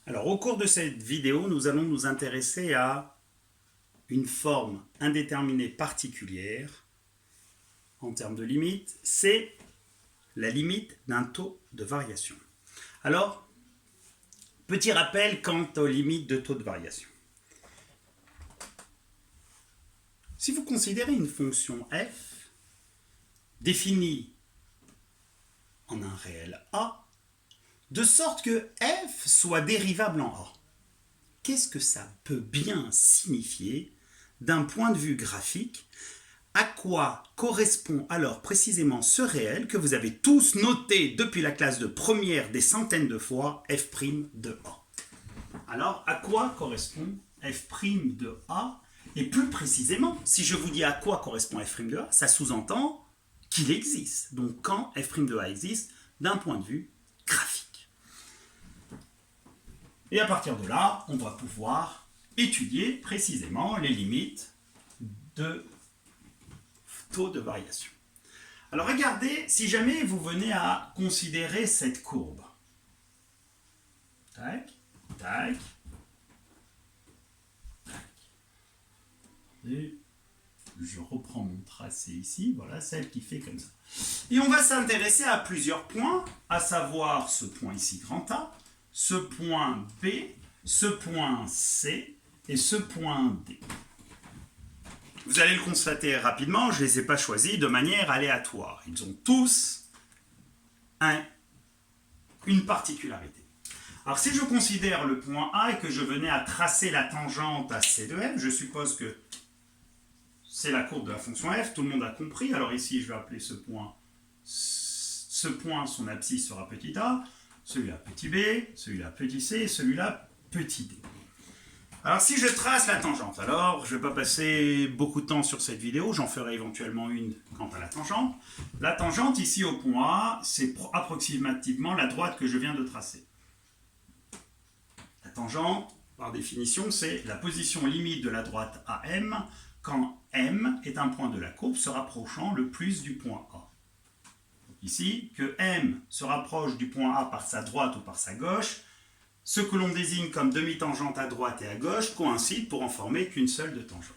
Alors, au cours de cette vidéo, nous allons nous intéresser à une forme indéterminée particulière en termes de limite, c'est la limite d'un taux de variation. Alors, petit rappel quant aux limites de taux de variation. Si vous considérez une fonction f définie en un réel a, de sorte que f soit dérivable en a, qu'est-ce que ça peut bien signifier d'un point de vue graphique? À quoi correspond alors précisément ce réel que vous avez tous noté depuis la classe de première des centaines de fois, f' de a? Alors, à quoi correspond f' de a? Et plus précisément, si je vous dis à quoi correspond f' de a, ça sous-entend qu'il existe. Donc, quand f' de a existe d'un point de vue graphique. Et à partir de là, on va pouvoir étudier précisément les limites de taux de variation. Alors regardez, si jamais vous venez à considérer cette courbe. Tac, tac, tac. Et je reprends mon tracé ici, voilà, celle qui fait comme ça. Et on va s'intéresser à plusieurs points, à savoir ce point ici, grand A, ce point B, ce point C et ce point D. Vous allez le constater rapidement, je ne les ai pas choisis de manière aléatoire. Ils ont tous une particularité. Alors si je considère le point A et que je venais à tracer la tangente à C de f, je suppose que c'est la courbe de la fonction f, tout le monde a compris. Alors ici, je vais appeler ce point, son abscisse sera petit a, celui-là petit b, celui-là petit c et celui-là petit d. Alors si je trace la tangente, alors je ne vais pas passer beaucoup de temps sur cette vidéo, j'en ferai éventuellement une quant à la tangente. La tangente ici au point A, c'est approximativement la droite que je viens de tracer. La tangente, par définition, c'est la position limite de la droite AM quand M est un point de la courbe se rapprochant le plus du point A. Ici, que M se rapproche du point A par sa droite ou par sa gauche, ce que l'on désigne comme demi-tangente à droite et à gauche coïncide pour en former qu'une seule de tangente.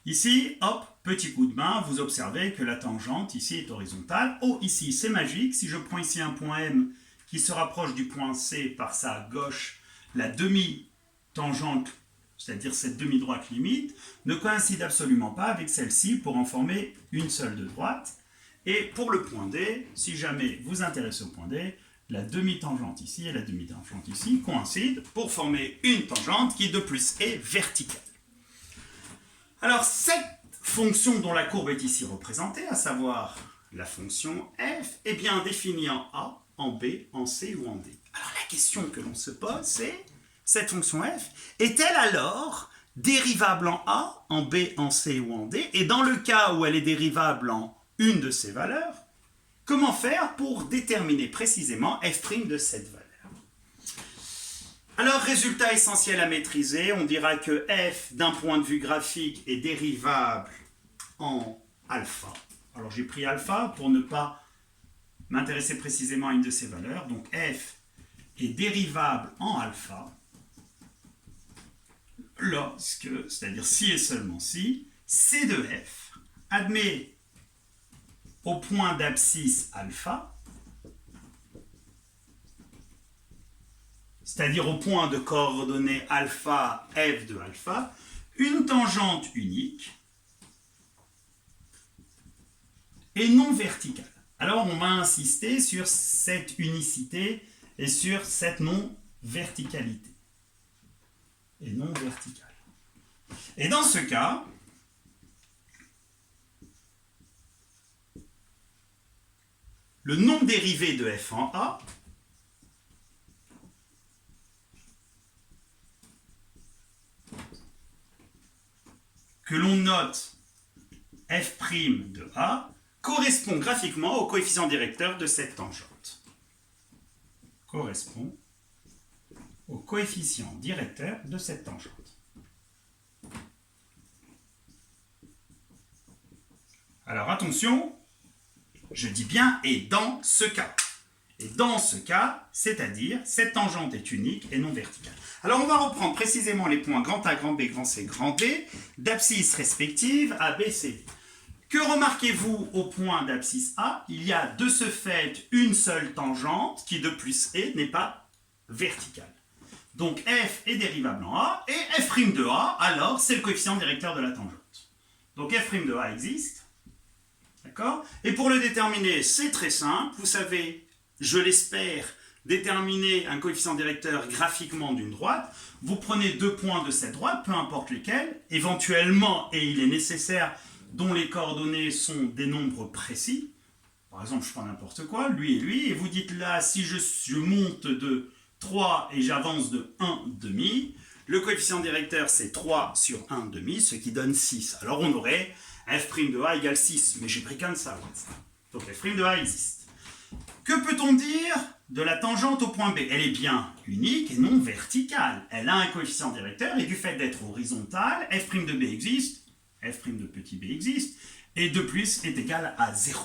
Ici, hop, petit coup de main, vous observez que la tangente ici est horizontale. Oh, ici, c'est magique. Si je prends ici un point M qui se rapproche du point C par sa gauche, la demi-tangente, c'est-à-dire cette demi-droite limite, ne coïncide absolument pas avec celle-ci pour en former une seule de droite. Et pour le point D, si jamais vous intéressez au point D, la demi-tangente ici et la demi-tangente ici coïncident pour former une tangente qui de plus est verticale. Alors cette fonction dont la courbe est ici représentée, à savoir la fonction f, est bien définie en A, en B, en C ou en D. Alors la question que l'on se pose, c'est cette fonction f est-elle alors dérivable en A, en B, en C ou en D? Et dans le cas où elle est dérivable en une de ces valeurs, comment faire pour déterminer précisément f' de cette valeur? Alors, résultat essentiel à maîtriser, on dira que f, d'un point de vue graphique, est dérivable en alpha. Alors, j'ai pris alpha pour ne pas m'intéresser précisément à une de ces valeurs. Donc, f est dérivable en alpha lorsque, c'est-à-dire si et seulement si, c de f admet au point d'abscisse alpha, c'est-à-dire au point de coordonnées alpha, f de alpha, une tangente unique et non verticale. Alors on va insister sur cette unicité et sur cette non-verticalité. Et non verticale. Et dans ce cas, le nombre dérivé de f en A que l'on note f' de A correspond graphiquement au coefficient directeur de cette tangente. Correspond au coefficient directeur de cette tangente. Alors attention, je dis bien et dans ce cas. Et dans ce cas, c'est-à-dire, cette tangente est unique et non verticale. Alors, on va reprendre précisément les points grand A, grand B, grand C, grand D, d'abscisse respective A, B, C, D. Que remarquez-vous au point d'abscisse A? Il y a de ce fait une seule tangente qui, de plus E, n'est pas verticale. Donc, f est dérivable en A, et f' de A, alors, c'est le coefficient directeur de la tangente. Donc, f' de A existe. D'accord? Et pour le déterminer, c'est très simple. Vous savez, je l'espère, déterminer un coefficient directeur graphiquement d'une droite. Vous prenez deux points de cette droite, peu importe lesquels, éventuellement, et il est nécessaire, dont les coordonnées sont des nombres précis. Par exemple, je prends n'importe quoi, lui, et vous dites là, si je monte de 3 et j'avance de 1 demi, le coefficient directeur c'est 3 sur 1 demi, ce qui donne 6. Alors on aurait f' de A égale 6, mais j'ai pris qu'un de ça. Donc f' de A existe. Que peut-on dire de la tangente au point B? Elle est bien unique et non verticale. Elle a un coefficient directeur et du fait d'être horizontale, f' de B existe, f' de petit b existe, et de plus est égal à 0.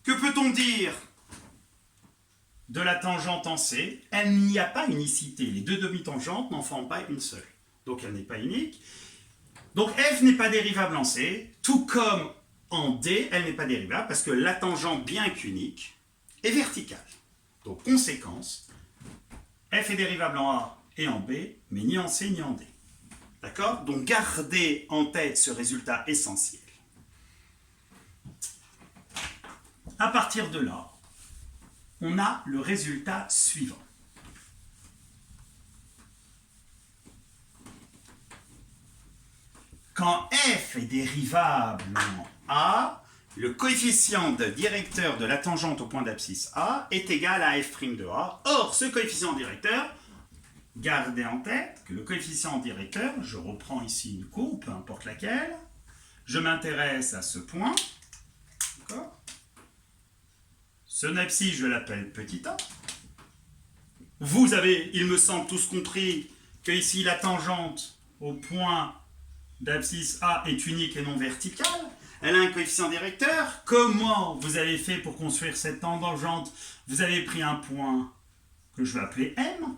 Que peut-on dire de la tangente en C? Elle n'y a pas unicité. Les deux demi-tangentes n'en forment pas une seule. Donc elle n'est pas unique. Donc f n'est pas dérivable en C, tout comme en D, elle n'est pas dérivable parce que la tangente, bien qu'unique, est verticale. Donc conséquence, f est dérivable en A et en B, mais ni en C ni en D. D'accord? Donc gardez en tête ce résultat essentiel. À partir de là, on a le résultat suivant. Quand f est dérivable en A, le coefficient directeur de la tangente au point d'abscisse A est égal à f' de A. Or, ce coefficient directeur, gardez en tête que le coefficient directeur, je reprends ici une courbe, peu importe laquelle, je m'intéresse à ce point, d'accord? Ce abscisse, je l'appelle petit a. Vous avez, il me semble, tous compris que ici la tangente au point d'abscisse A est unique et non verticale. Elle a un coefficient directeur. Comment vous avez fait pour construire cette tangente? Vous avez pris un point que je vais appeler M,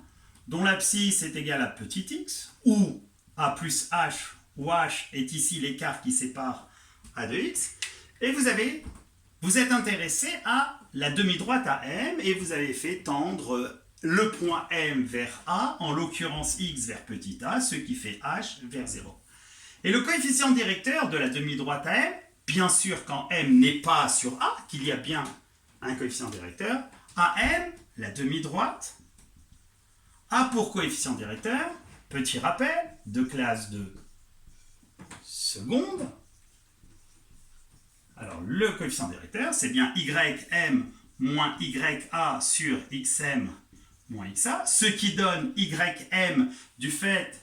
dont l'abscisse est égale à petit x, où A plus H, où H est ici l'écart qui sépare A de x, et vous êtes intéressé à la demi-droite à M, et vous avez fait tendre le point M vers A, en l'occurrence x vers petit a, ce qui fait H vers 0. Et le coefficient directeur de la demi-droite à M, bien sûr quand M n'est pas sur A, qu'il y a bien un coefficient directeur, à M, la demi-droite, a pour coefficient directeur, petit rappel, de classe de seconde. Alors le coefficient directeur, c'est bien ym moins ya sur xm moins xa, ce qui donne ym du fait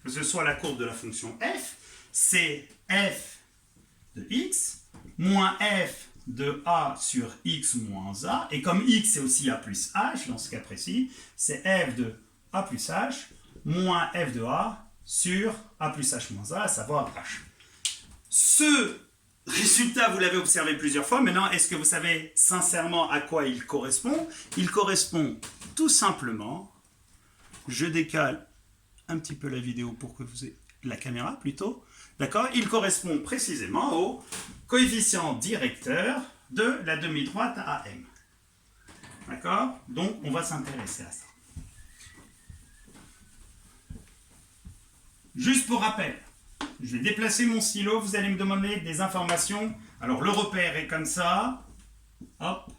que ce soit la courbe de la fonction f, c'est f de x moins f de a sur x moins a, et comme x c'est aussi a plus h, dans ce cas précis, c'est f de a plus h moins f de a sur a plus h moins a, à savoir h. Ce résultat, vous l'avez observé plusieurs fois. Maintenant, est-ce que vous savez sincèrement à quoi il correspond? Il correspond tout simplement, je décale un petit peu la vidéo pour que vous ayez la caméra plutôt, d'accord? Il correspond précisément au coefficient directeur de la demi-droite à M. D'accord? Donc, on va s'intéresser à ça. Juste pour rappel, je vais déplacer mon stylo, vous allez me demander des informations. Alors le repère est comme ça, hop,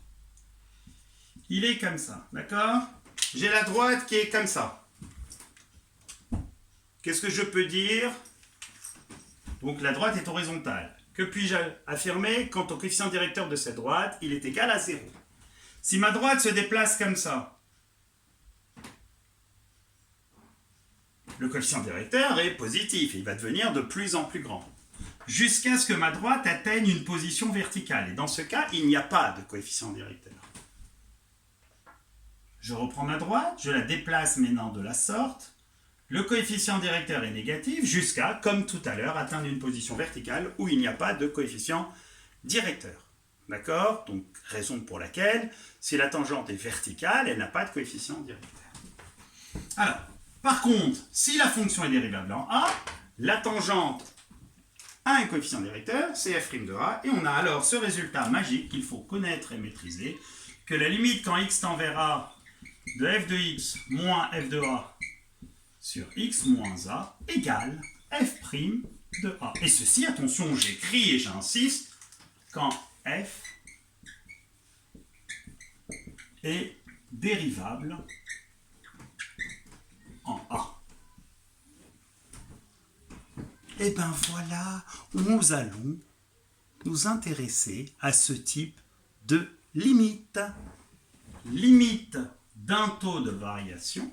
il est comme ça, d'accord? J'ai la droite qui est comme ça. Qu'est-ce que je peux dire? Donc la droite est horizontale. Que puis-je affirmer quant au coefficient directeur de cette droite? Il est égal à 0. Si ma droite se déplace comme ça, le coefficient directeur est positif, il va devenir de plus en plus grand, jusqu'à ce que ma droite atteigne une position verticale. Et dans ce cas, il n'y a pas de coefficient directeur. Je reprends ma droite, je la déplace maintenant de la sorte. Le coefficient directeur est négatif jusqu'à, comme tout à l'heure, atteindre une position verticale où il n'y a pas de coefficient directeur. D'accord? Donc, raison pour laquelle, si la tangente est verticale, elle n'a pas de coefficient directeur. Alors, par contre, si la fonction est dérivable en A, la tangente a un coefficient directeur, c'est f' de A, et on a alors ce résultat magique qu'il faut connaître et maîtriser, que la limite quand x tend vers A de f de x moins f de A sur x moins A égale f' de A. Et ceci, attention, j'écris et j'insiste, quand f est dérivable en A. Et bien voilà, nous allons nous intéresser à ce type de limite. Limite d'un taux de variation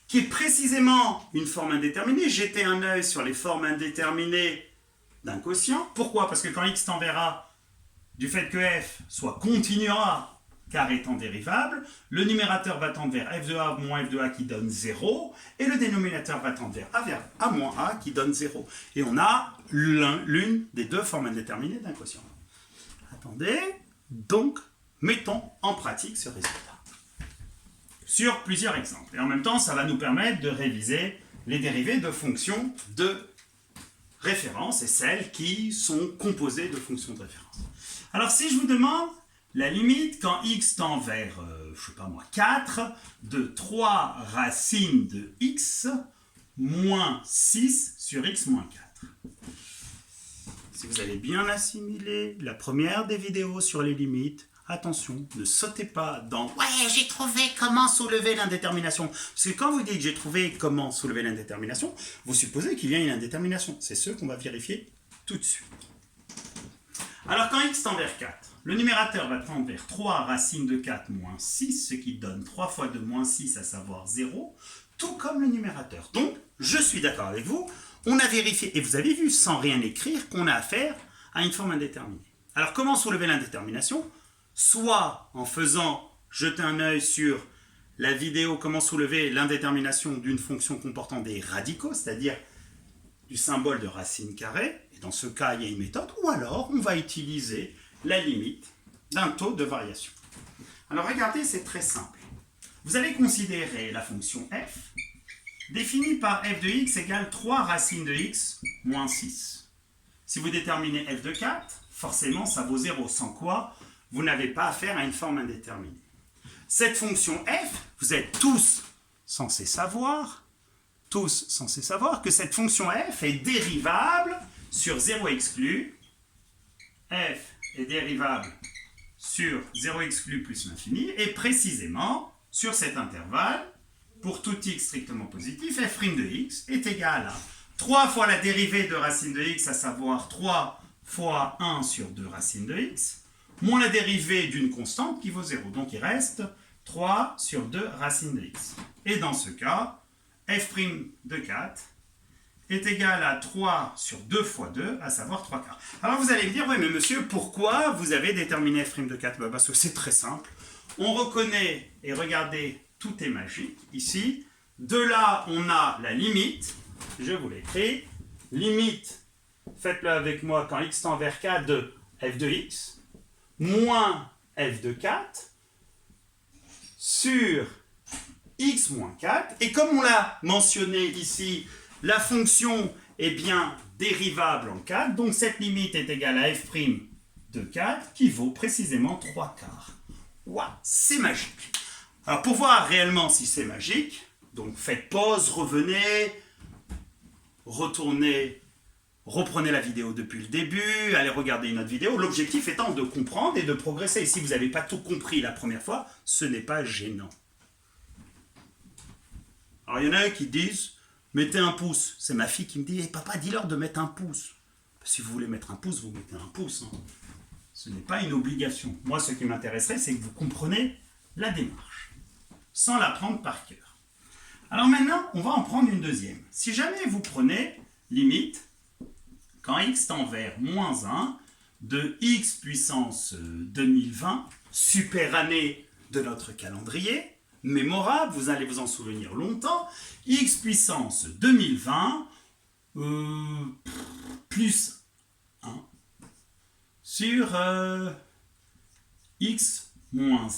qui est précisément une forme indéterminée. Jetez un œil sur les formes indéterminées d'un quotient. Pourquoi? Parce que quand x tend vers A, du fait que f soit continu A, car étant dérivable, le numérateur va tendre vers f de A moins f de A qui donne 0, et le dénominateur va tendre vers A moins A qui donne 0. Et on a l'une des deux formes indéterminées d'un quotient. Attendez, donc, mettons en pratique ce résultat sur plusieurs exemples. Et en même temps, ça va nous permettre de réviser les dérivées de fonctions de référence et celles qui sont composées de fonctions de référence. Alors, si je vous demande la limite quand x tend vers, je sais pas moi, 4 de 3 racines de x moins 6 sur x moins 4. Si vous avez bien assimilé la première des vidéos sur les limites, attention, ne sautez pas dans « Ouais, j'ai trouvé comment soulever l'indétermination ». Parce que quand vous dites « j'ai trouvé comment soulever l'indétermination », vous supposez qu'il y a une indétermination. C'est ce qu'on va vérifier tout de suite. Alors quand x tend vers 4, le numérateur va tendre vers 3 racines de 4 moins 6, ce qui donne 3 fois 2 moins 6, à savoir 0, tout comme le numérateur. Donc, je suis d'accord avec vous, on a vérifié, et vous avez vu sans rien écrire, qu'on a affaire à une forme indéterminée. Alors comment soulever l'indétermination? Soit en faisant jeter un œil sur la vidéo comment soulever l'indétermination d'une fonction comportant des radicaux, c'est-à-dire du symbole de racine carrée, et dans ce cas il y a une méthode, ou alors on va utiliser la limite d'un taux de variation. Alors regardez, c'est très simple. Vous allez considérer la fonction f définie par f de x égale 3 racines de x moins 6. Si vous déterminez f de 4, forcément ça vaut 0, sans quoi vous n'avez pas affaire à une forme indéterminée. Cette fonction f, vous êtes tous censés savoir que cette fonction f est dérivable sur 0 exclu. F est dérivable sur 0 exclu plus l'infini, et précisément sur cet intervalle, pour tout x strictement positif, f' de x est égal à 3 fois la dérivée de racine de x, à savoir 3 fois 1 sur 2 racines de x, moins la dérivée d'une constante qui vaut 0. Donc il reste 3 sur 2 racines de x. Et dans ce cas, f' de 4 est égal à 3 sur 2 fois 2, à savoir 3 quarts. Alors vous allez me dire, oui mais monsieur, pourquoi vous avez déterminé f' de 4? Parce que c'est très simple. On reconnaît, et regardez, tout est magique ici. De là, on a la limite, je vous l'écris, limite, faites-le avec moi, quand x tend vers 4 de f de x, moins f de 4, sur x moins 4, et comme on l'a mentionné ici, la fonction est bien dérivable en 4, donc cette limite est égale à f' de 4, qui vaut précisément 3 quarts. Waouh, c'est magique. Alors pour voir réellement si c'est magique, donc faites pause, revenez, retournez, reprenez la vidéo depuis le début, allez regarder une autre vidéo, l'objectif étant de comprendre et de progresser. Et si vous n'avez pas tout compris la première fois, ce n'est pas gênant. Alors il y en a qui disent, mettez un pouce. C'est ma fille qui me dit, hey, papa, dis-leur de mettre un pouce. Si vous voulez mettre un pouce, vous mettez un pouce. Hein. Ce n'est pas une obligation. Moi, ce qui m'intéresserait, c'est que vous compreniez la démarche, sans la prendre par cœur. Alors maintenant, on va en prendre une deuxième. Si jamais vous prenez limite, quand x tend vers moins 1, de x puissance 2020, super année de notre calendrier, mémorable, vous allez vous en souvenir longtemps, x puissance 2020 plus 1 sur x moins 1.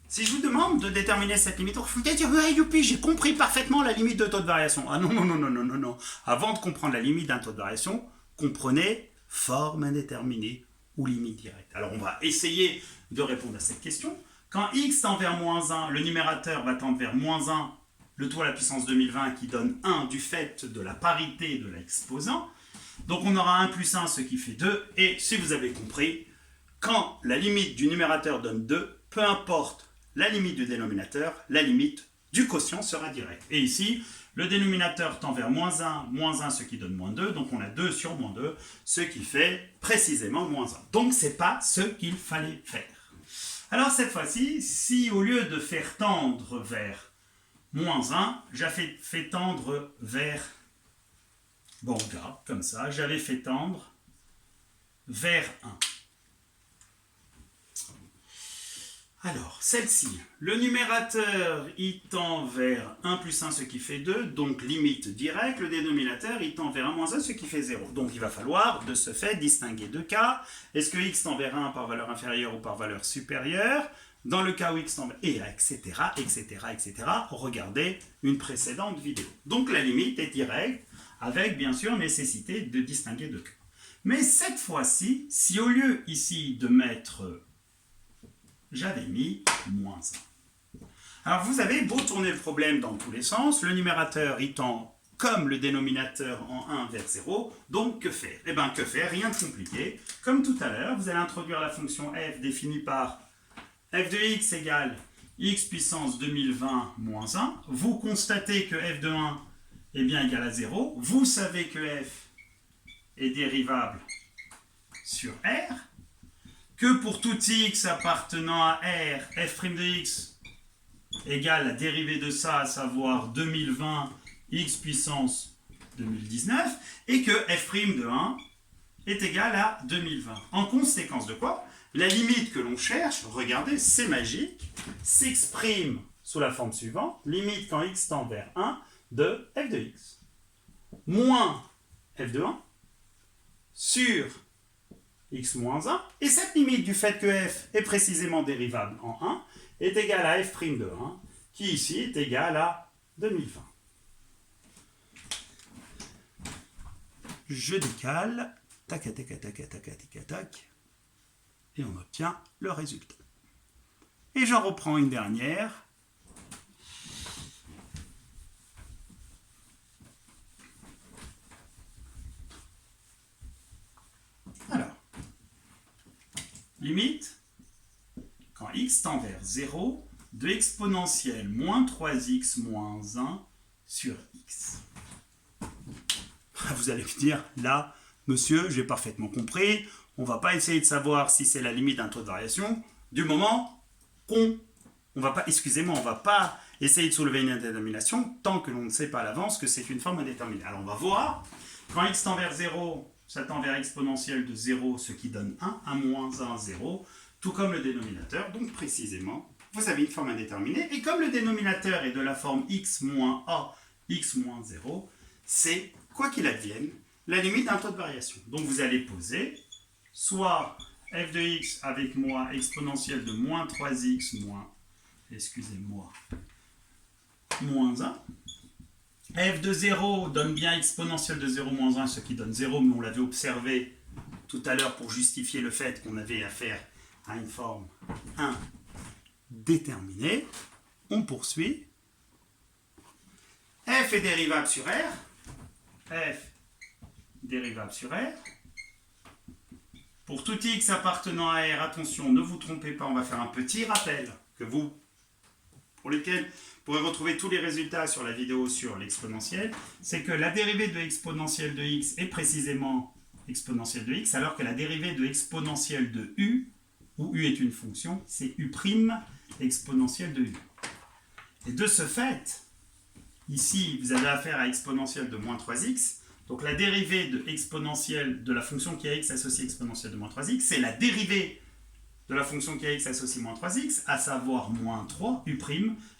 Si je vous demande de déterminer cette limite, vous allez dire, ouais, youpi, j'ai compris parfaitement la limite de taux de variation. Ah non, non, non, non, non, non, non. Avant de comprendre la limite d'un taux de variation, comprenez forme indéterminée ou limite directe. Alors, on va essayer de répondre à cette question. Quand x tend vers moins 1, le numérateur va tendre vers moins 1, le tout à la puissance 2020 qui donne 1 du fait de la parité de l'exposant. Donc, on aura 1 plus 1, ce qui fait 2. Et si vous avez compris, quand la limite du numérateur donne 2, peu importe la limite du dénominateur, la limite du quotient sera directe. Et ici, le dénominateur tend vers moins 1, ce qui donne moins 2. Donc, on a 2 sur moins 2, ce qui fait précisément moins 1. Donc, ce n'est pas ce qu'il fallait faire. Alors, cette fois-ci, si au lieu de faire tendre vers moins 1, j'avais fait tendre vers... Bon, on regarde, comme ça, j'avais fait tendre vers 1. Alors, celle-ci, le numérateur, il tend vers 1 plus 1, ce qui fait 2, donc limite directe. Le dénominateur, il tend vers 1 moins 1, ce qui fait 0. Donc, il va falloir, de ce fait, distinguer deux cas. Est-ce que x tend vers 1 par valeur inférieure ou par valeur supérieure? Dans le cas où x tend vers... Et etc., etc., etc. Regardez une précédente vidéo. Donc, la limite est directe, avec, bien sûr, nécessité de distinguer deux cas. Mais cette fois-ci, si au lieu, ici, de mettre... j'avais mis moins 1. Alors vous avez beau tourner le problème dans tous les sens, le numérateur il tend comme le dénominateur en 1 vers 0, donc que faire? Eh bien que faire? Rien de compliqué. Comme tout à l'heure, vous allez introduire la fonction f définie par f de x égale x puissance 2020 moins 1. Vous constatez que f de 1 est bien égal à 0. Vous savez que f est dérivable sur R. Que pour tout x appartenant à R, f' de x égale la dérivée de ça, à savoir 2020 x puissance 2019, et que f' de 1 est égal à 2020. En conséquence de quoi, la limite que l'on cherche, regardez, c'est magique, s'exprime sous la forme suivante, limite quand x tend vers 1 de f de x, moins f de 1 sur x moins 1, et cette limite du fait que f est précisément dérivable en 1 est égale à f' de 1, qui ici est égal à 2020. Je décale, tac, tac, tac, tac, tac, tac, tac, et on obtient le résultat. Et j'en reprends une dernière. Alors, limite, quand x tend vers 0, de exponentielle moins 3x moins 1 sur x. Vous allez me dire, là, monsieur, j'ai parfaitement compris, on ne va pas essayer de savoir si c'est la limite d'un taux de variation, du moment qu'on on va pas essayer de soulever une indétermination tant que l'on ne sait pas à l'avance que c'est une forme indéterminée. Alors on va voir, quand x tend vers 0, ça tend vers exponentielle de 0, ce qui donne 1 moins 1, 0, tout comme le dénominateur. Donc précisément, vous avez une forme indéterminée. Et comme le dénominateur est de la forme x moins a, x moins 0, c'est, quoi qu'il advienne, la limite d'un taux de variation. Donc vous allez poser soit f de x avec moi exponentielle de moins 3x moins, excusez-moi, moins 1. F de 0 donne bien exponentielle de 0 moins 1, ce qui donne 0, mais on l'avait observé tout à l'heure pour justifier le fait qu'on avait affaire à une forme indéterminée. On poursuit. F est dérivable sur R. F dérivable sur R. Pour tout x appartenant à R, attention, ne vous trompez pas, on va faire un petit rappel pour lequel vous pourrez retrouver tous les résultats sur la vidéo sur l'exponentielle. C'est que la dérivée de exponentielle de x est précisément exponentielle de x, alors que la dérivée de exponentielle de u, où u est une fonction, c'est u' exponentielle de u. Et de ce fait, ici, vous avez affaire à exponentielle de moins 3x. Donc la dérivée de exponentielle de la fonction qui a x associée exponentielle de moins 3x, c'est la dérivée de la fonction qui a x associée moins 3x, à savoir moins 3, u'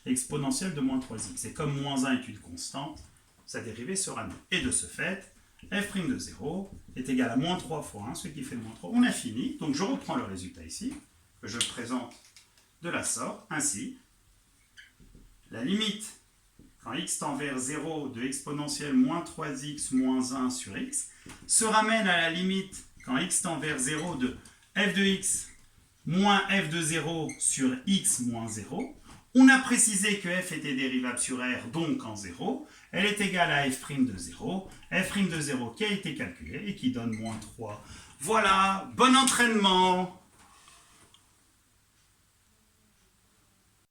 exponentielle de moins 3x. Et comme moins 1 est une constante, sa dérivée sera nulle. Et de ce fait, f' de 0 est égal à moins 3 fois 1, ce qui fait moins 3. On a fini, donc je reprends le résultat ici, que je présente de la sorte, ainsi. La limite, quand x tend vers 0 de exponentielle moins 3x moins 1 sur x, se ramène à la limite, quand x tend vers 0 de f de x moins f de 0 sur x moins 0. On a précisé que f était dérivable sur r, donc en 0. Elle est égale à f' de 0. f' de 0 qui a été calculé et qui donne moins 3. Voilà, bon entraînement!